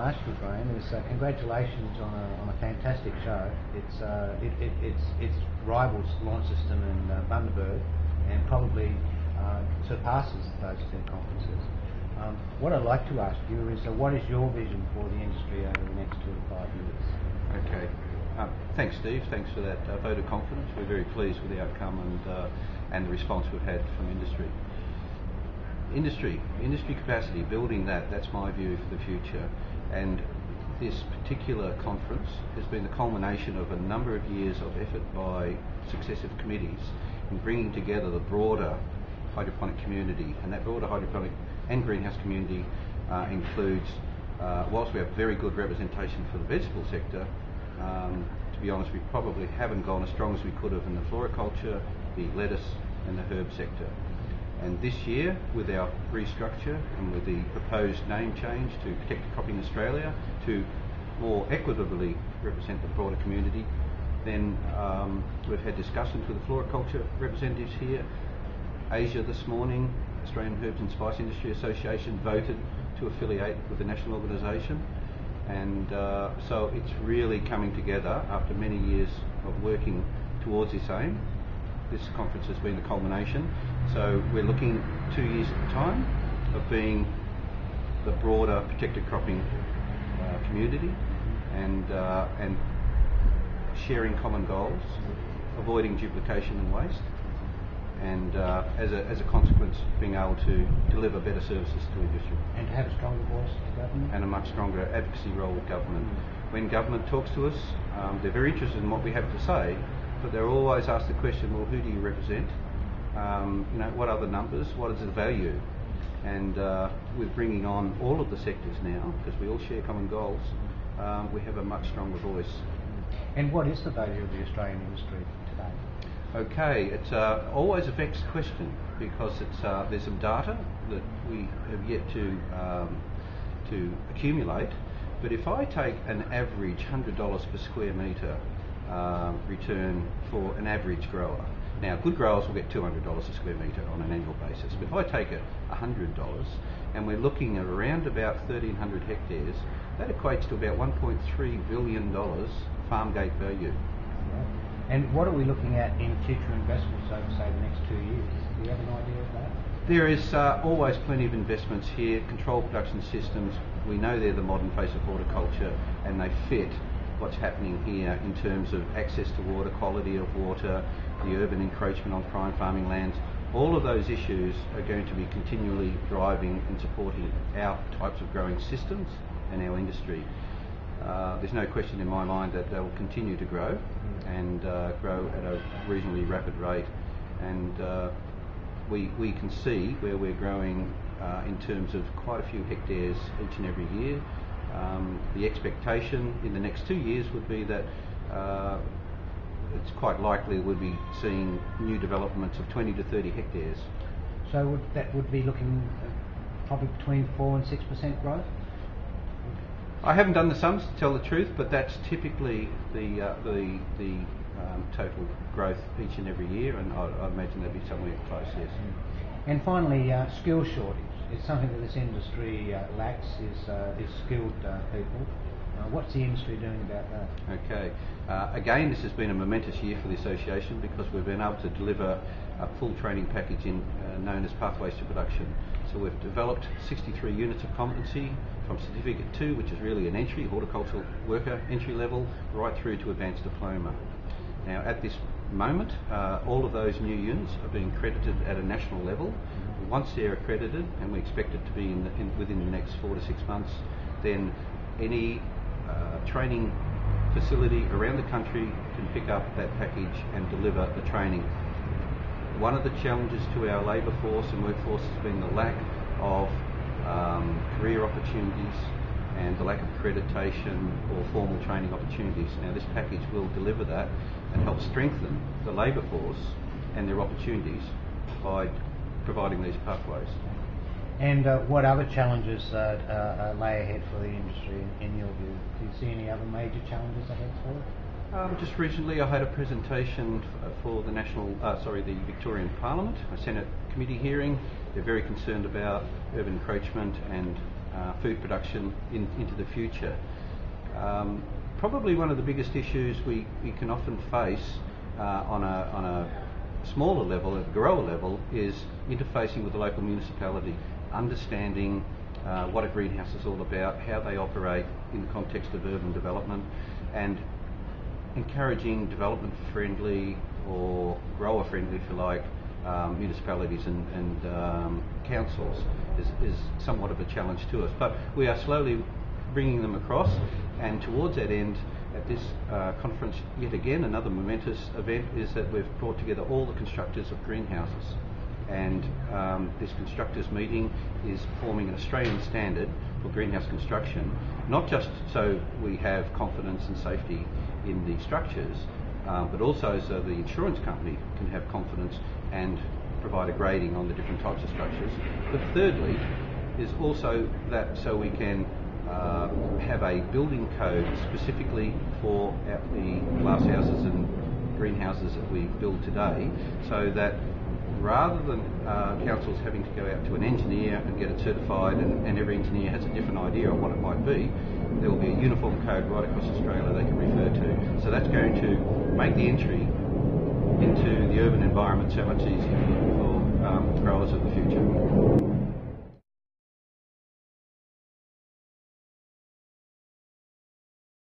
ask you, Graeme, is congratulations on a fantastic show. It rivals Launch System and Bundaberg, and probably surpasses those two conferences. What I'd like to ask you is, what is your vision for the industry over the next 2 to 5 years? Okay. Thanks, Steve. Thanks for that vote of confidence. We're very pleased with the outcome and the response we've had from industry. Industry capacity, building that's my view for the future. And this particular conference has been the culmination of a number of years of effort by successive committees in bringing together the broader hydroponic community. And that broader hydroponic and greenhouse community includes, whilst we have very good representation for the vegetable sector, to be honest, we probably haven't gone as strong as we could have in the floriculture, the lettuce and the herb sector. And this year, with our restructure and with the proposed name change to Protected Cropping Australia to more equitably represent the broader community, then we've had discussions with the floriculture representatives here. Asia this morning, Australian Herbs and Spice Industry Association voted to affiliate with the national organisation, and so it's really coming together after many years of working towards this aim. This conference has been the culmination, so we're looking 2 years at a time of being the broader protected cropping community and sharing common goals, avoiding duplication and waste, and as a consequence being able to deliver better services to industry. And have a stronger voice to government? And a much stronger advocacy role with government. When government talks to us, they're very interested in what we have to say, but they're always asked the question, well, who do you represent? What are the numbers? What is the value? And with bringing on all of the sectors now, because we all share common goals, we have a much stronger voice. And what is the value of the Australian industry today? Okay, it's always a vexed question because there's some data that we have yet to accumulate. But if I take an average $100 per square metre return for an average grower. Now, good growers will get $200 a square metre on an annual basis, but if I take $100 and we're looking at around about 1,300 hectares, that equates to about $1.3 billion farm gate value. Right. And what are we looking at in future investments over, say, the next 2 years? Do you have an idea of that? There is always plenty of investments here. Controlled production systems, we know they're the modern face of horticulture, and they fit what's happening here in terms of access to water, quality of water, the urban encroachment on prime farming lands. All of those issues are going to be continually driving and supporting our types of growing systems and our industry. There's no question in my mind that they'll continue to grow and grow at a reasonably rapid rate, and we can see where we're growing in terms of quite a few hectares each and every year. The expectation in the next 2 years would be that it's quite likely we'll be seeing new developments of 20 to 30 hectares. So that would be looking probably between 4 and 6% growth? I haven't done the sums to tell the truth, but that's typically the total growth each and every year, and I imagine that'd be somewhere close, yes. And finally, skill shortage. It's something that this industry lacks, is skilled people. What's the industry doing about that? Okay. Again, this has been a momentous year for the association because we've been able to deliver a full training package known as Pathways to Production. So we've developed 63 units of competency from Certificate 2, which is really an entry, horticultural worker entry level, right through to advanced diploma. Now, at this moment, all of those new units are being credited at a national level. Once they're accredited, and we expect it to be within the next 4 to 6 months, then any training facility around the country can pick up that package and deliver the training. One of the challenges to our labour force and workforce has been the lack of career opportunities and the lack of accreditation or formal training opportunities. Now, this package will deliver that and help strengthen the labour force and their opportunities by providing these pathways. And what other challenges lay ahead for the industry in your view? Do you see any other major challenges ahead for it? Just recently I had a presentation for the the Victorian Parliament, a Senate committee hearing. They're very concerned about urban encroachment and food production into the future. Probably one of the biggest issues we can often face on a smaller level, at the grower level, is interfacing with the local municipality, understanding what a greenhouse is all about, how they operate in the context of urban development, and encouraging development-friendly or grower-friendly, if you like, municipalities and councils is somewhat of a challenge to us. But we are slowly bringing them across, and towards that end, at this conference, yet again, another momentous event is that we've brought together all the constructors of greenhouses. And this constructors meeting is forming an Australian standard for greenhouse construction, not just so we have confidence and safety in the structures, but also so the insurance company can have confidence and provide a grading on the different types of structures. But thirdly is also that so we can have a building code specifically for the glass houses and greenhouses that we build today, so that rather than councils having to go out to an engineer and get it certified, and every engineer has a different idea of what it might be, there will be a uniform code right across Australia they can refer to. So that's going to make the entry into the urban environment so much easier for growers of the future.